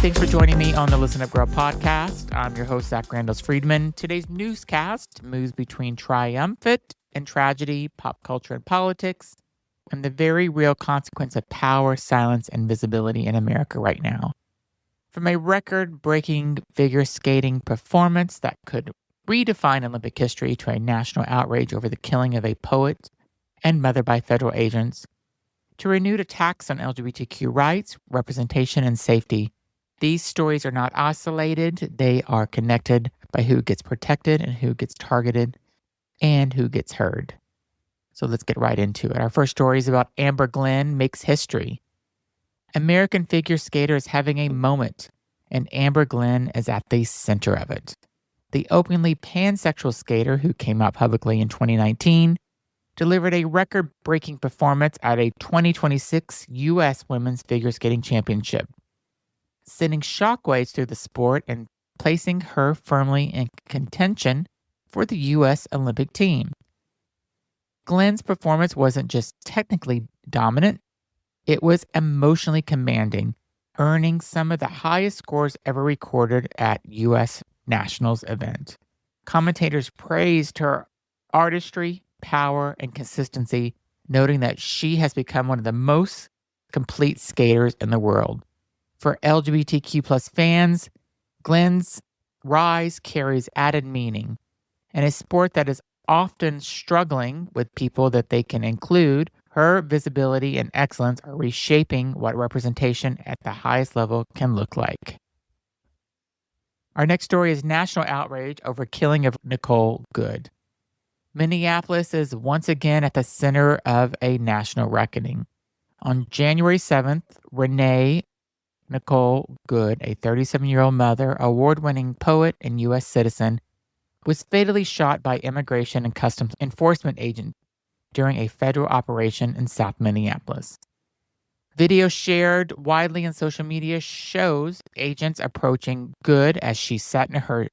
thanks for joining me on the Listen Up Girl podcast. I'm your host, Zach Randles-Friedman. Today's newscast moves between triumphant and tragedy, pop culture and politics, and the very real consequence of power, silence, and visibility in America right now. From a record-breaking figure skating performance that could redefine Olympic history to a national outrage over the killing of a poet and mother by federal agents, to renewed attacks on LGBTQ rights, representation, and safety. These stories are not isolated. They are connected by who gets protected and who gets targeted and who gets heard. So let's get right into it. Our first story is about Amber Glenn makes history. American figure skater is having a moment, and Amber Glenn is at the center of it. The openly pansexual skater who came out publicly in 2019 delivered a record-breaking performance at a 2026 U.S. Women's Figure Skating Championship, sending shockwaves through the sport and placing her firmly in contention for the U.S. Olympic team. Glenn's performance wasn't just technically dominant, it was emotionally commanding, earning some of the highest scores ever recorded at U.S. Nationals event. Commentators praised her artistry, power, and consistency, noting that she has become one of the most complete skaters in the world. For LGBTQ plus fans, Glenn's rise carries added meaning. In a sport that is often struggling with people that they can include, her visibility and excellence are reshaping what representation at the highest level can look like. Our next story is national outrage over killing of Nicole Good. Minneapolis is once again at the center of a national reckoning. On January 7th, Renee Nicole Good, a 37-year-old mother, award-winning poet, and U.S. citizen, was fatally shot by Immigration and Customs Enforcement agents during a federal operation in South Minneapolis. Video shared widely on social media shows agents approaching Good as she sat in her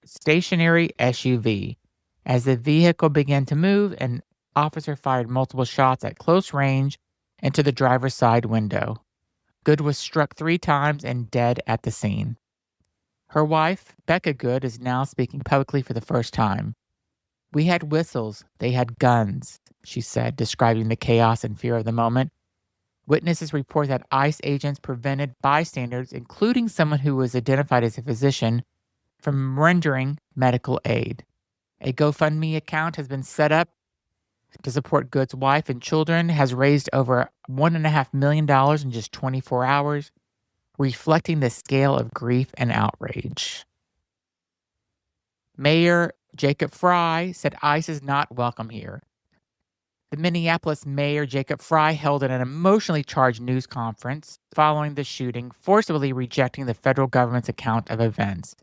stationary SUV. As the vehicle began to move, an officer fired multiple shots at close range into the driver's side window. Good was struck 3 times and dead at the scene. Her wife, Becca Good, is now speaking publicly for the first time. "We had whistles, they had guns," she said, describing the chaos and fear of the moment. Witnesses report that ICE agents prevented bystanders, including someone who was identified as a physician, from rendering medical aid. A GoFundMe account has been set up to support Good's wife and children, has raised over $1.5 million in just 24 hours, reflecting the scale of grief and outrage. Mayor Jacob Frey said ICE is not welcome here. The Minneapolis Mayor Jacob Frey held an emotionally charged news conference following the shooting, forcibly rejecting the federal government's account of events.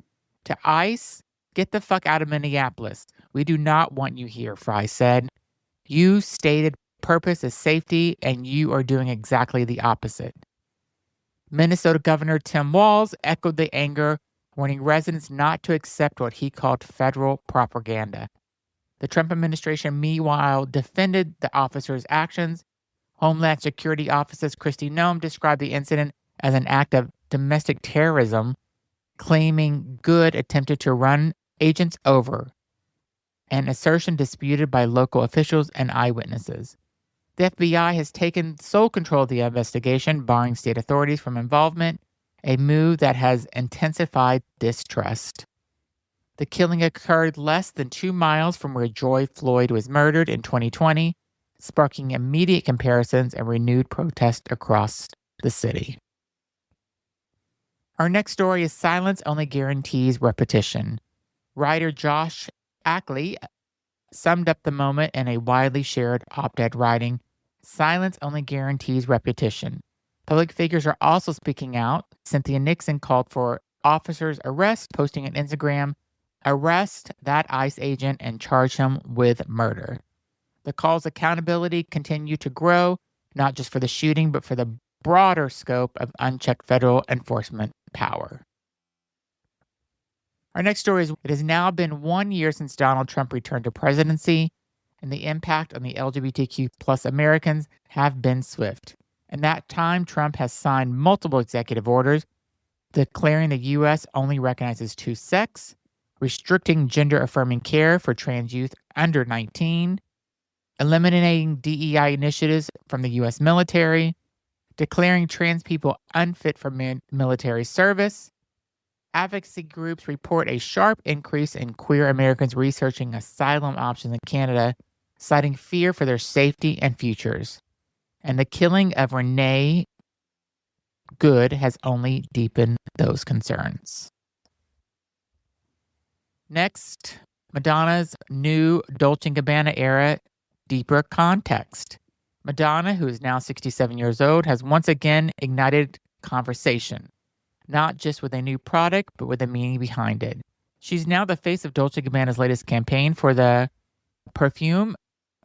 To ICE, "Get the fuck out of Minneapolis. We do not want you here," Frey said. "You stated purpose is safety, and you are doing exactly the opposite." Minnesota Governor Tim Walz echoed the anger, warning residents not to accept what he called federal propaganda. The Trump administration, meanwhile, defended the officers' actions. Homeland Security Officer Kristi Noem described the incident as an act of domestic terrorism, claiming Good attempted to run agents over, an assertion disputed by local officials and eyewitnesses. The FBI has taken sole control of the investigation, barring state authorities from involvement, a move that has intensified distrust. The killing occurred less than 2 miles from where George Floyd was murdered in 2020, sparking immediate comparisons and renewed protest across the city. Our next story is Silence Only Guarantees Repetition. Writer Josh Ackley summed up the moment in a widely shared op-ed writing, "Silence only guarantees repetition." Public figures are also speaking out. Cynthia Nixon called for officers' arrest, posting on Instagram, "Arrest that ICE agent and charge him with murder." The call's accountability continue to grow, not just for the shooting, but for the broader scope of unchecked federal enforcement power. Our next story is, it has now been 1 year since Donald Trump returned to presidency, and the impact on the LGBTQ plus Americans have been swift. In that time, Trump has signed multiple executive orders, declaring the U.S. only recognizes two-sex, restricting gender-affirming care for trans youth under 19, eliminating DEI initiatives from the U.S. military, declaring trans people unfit for military service. Advocacy groups report a sharp increase in queer Americans researching asylum options in Canada, citing fear for their safety and futures. And the killing of Renee Good has only deepened those concerns. Next, Madonna's new Dolce Gabbana era deeper context. Madonna, who is now 67 years old, has once again ignited conversation, not just with a new product, but with the meaning behind it. She's now the face of Dolce Gabbana's latest campaign for the perfume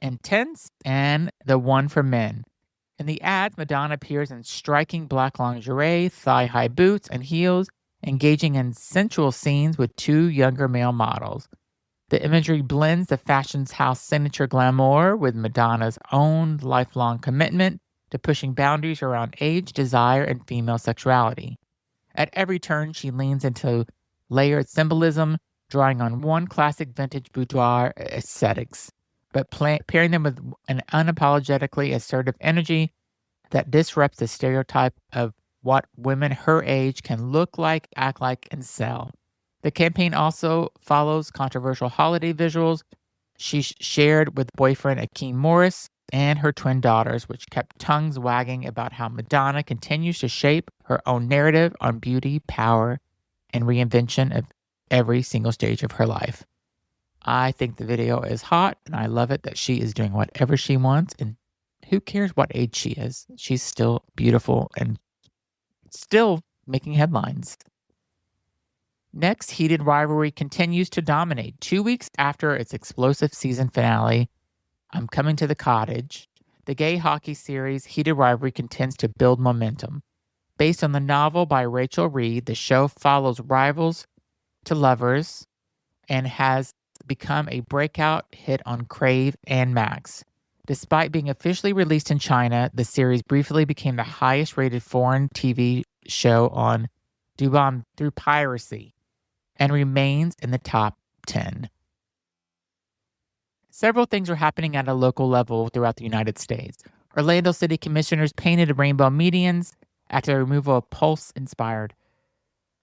Intense and the one for men. In the ads, Madonna appears in striking black lingerie, thigh-high boots, and heels, engaging in sensual scenes with two younger male models. The imagery blends the fashion's house signature glamour with Madonna's own lifelong commitment to pushing boundaries around age, desire, and female sexuality. At every turn, she leans into layered symbolism, drawing on one classic vintage boudoir aesthetics, but pairing them with an unapologetically assertive energy that disrupts the stereotype of what women her age can look like, act like, and sell. The campaign also follows controversial holiday visuals she shared with boyfriend Akeem Morris and her twin daughters, which kept tongues wagging about how Madonna continues to shape her own narrative on beauty, power, and reinvention of every single stage of her life. I think the video is hot, and I love it that she is doing whatever she wants, and who cares what age she is? She's still beautiful and still making headlines. Next, heated rivalry continues to dominate. 2 weeks after its explosive season finale, I'm Coming to the Cottage, the gay hockey series Heated Rivalry continues to build momentum. Based on the novel by Rachel Reed, the show follows rivals to lovers and has become a breakout hit on Crave and Max. Despite being officially released in China, the series briefly became the highest-rated foreign TV show on Dubon through piracy and remains in the top 10. Several things are happening at a local level throughout the United States. Orlando City Commissioners painted rainbow medians after the removal of Pulse-inspired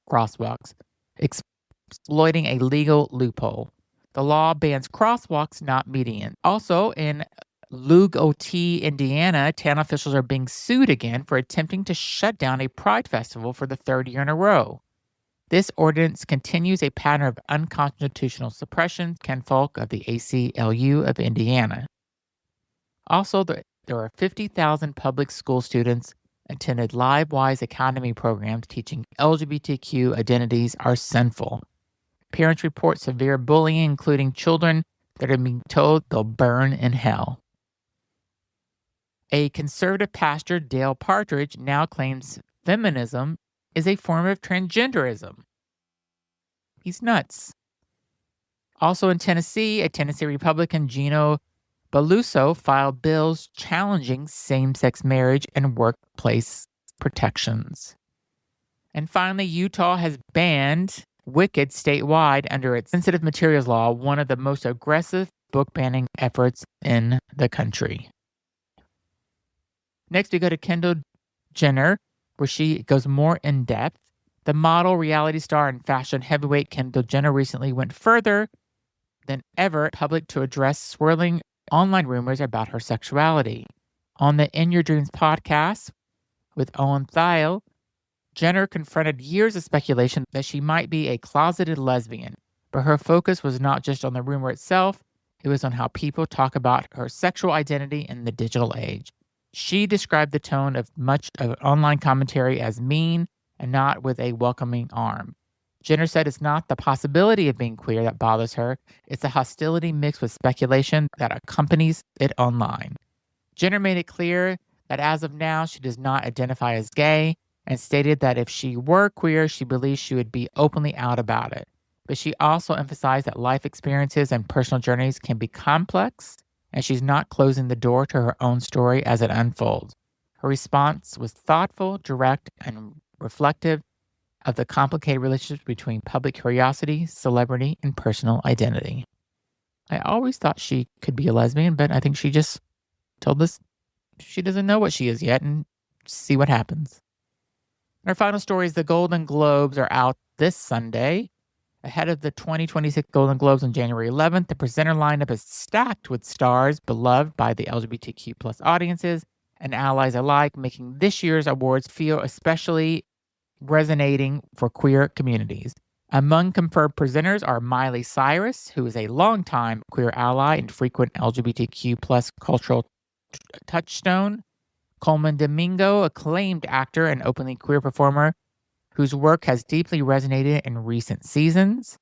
crosswalks, exploiting a legal loophole. The law bans crosswalks, not medians. Also, in Lugoti, Indiana, town officials are being sued again for attempting to shut down a pride festival for the third year in a row. This ordinance continues a pattern of unconstitutional suppression, Ken Falk of the ACLU of Indiana. Also, there are 50,000 public school students attended LiveWise Academy programs teaching LGBTQ identities are sinful. Parents report severe bullying, including children that are being told they'll burn in hell. A conservative pastor, Dale Partridge, now claims feminism is a form of transgenderism. He's nuts. Also in Tennessee, a Tennessee Republican, Gino Beluso, filed bills challenging same-sex marriage and workplace protections. And finally, Utah has banned Wicked statewide under its sensitive materials law, one of the most aggressive book banning efforts in the country. Next, we go to Kendall Jenner, where she goes more in depth. The model, reality star, and fashion heavyweight Kendall Jenner recently went further than ever in public to address swirling online rumors about her sexuality. On the In Your Dreams podcast with Owen Thiel, Jenner confronted years of speculation that she might be a closeted lesbian, but her focus was not just on the rumor itself, it was on how people talk about her sexual identity in the digital age. She described the tone of much of online commentary as mean and not with a welcoming arm. Jenner said it's not the possibility of being queer that bothers her, it's the hostility mixed with speculation that accompanies it online. Jenner made it clear that as of now, she does not identify as gay and stated that if she were queer, she believes she would be openly out about it. But she also emphasized that life experiences and personal journeys can be complex, and she's not closing the door to her own story as it unfolds. Her response was thoughtful, direct, and reflective of the complicated relationship between public curiosity, celebrity, and personal identity. I always thought she could be a lesbian, but I think she just told us she doesn't know what she is yet, and see what happens. Our final story is the Golden Globes are out this Sunday. Ahead of the 2026 Golden Globes on January 11th, the presenter lineup is stacked with stars beloved by the LGBTQ plus audiences and allies alike, making this year's awards feel especially resonating for queer communities. Among confirmed presenters are Miley Cyrus, who is a longtime queer ally and frequent LGBTQ plus cultural touchstone; Coleman Domingo, acclaimed actor and openly queer performer whose work has deeply resonated in recent seasons;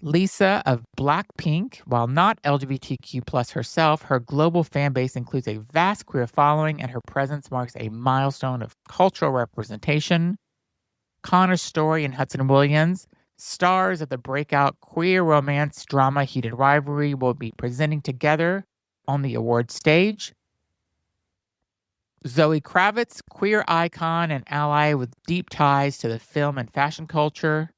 Lisa of Blackpink, while not LGBTQ plus herself, her global fan base includes a vast queer following and her presence marks a milestone of cultural representation; Connor Story and Hudson Williams, stars of the breakout queer romance drama Heated Rivalry, will be presenting together on the award stage; Zoe Kravitz, queer icon and ally with deep ties to the film and fashion culture.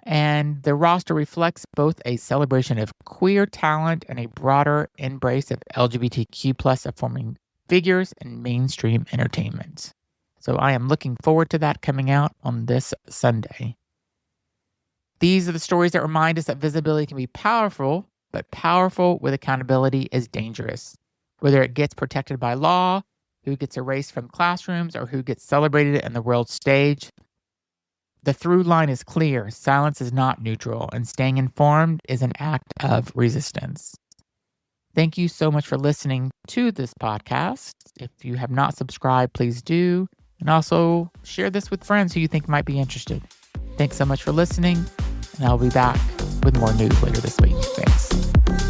And the roster reflects both a celebration of queer talent and a broader embrace of LGBTQ plus performing figures in mainstream entertainment. So I am looking forward to that coming out on this Sunday. These are the stories that remind us that visibility can be powerful, but powerful with accountability is dangerous. Whether it gets protected by law, who gets erased from classrooms, or who gets celebrated in the world stage, the through line is clear. Silence is not neutral, and staying informed is an act of resistance. Thank you so much for listening to this podcast. If you have not subscribed, please do. And also share this with friends who you think might be interested. Thanks so much for listening, and I'll be back with more news later this week. Thanks.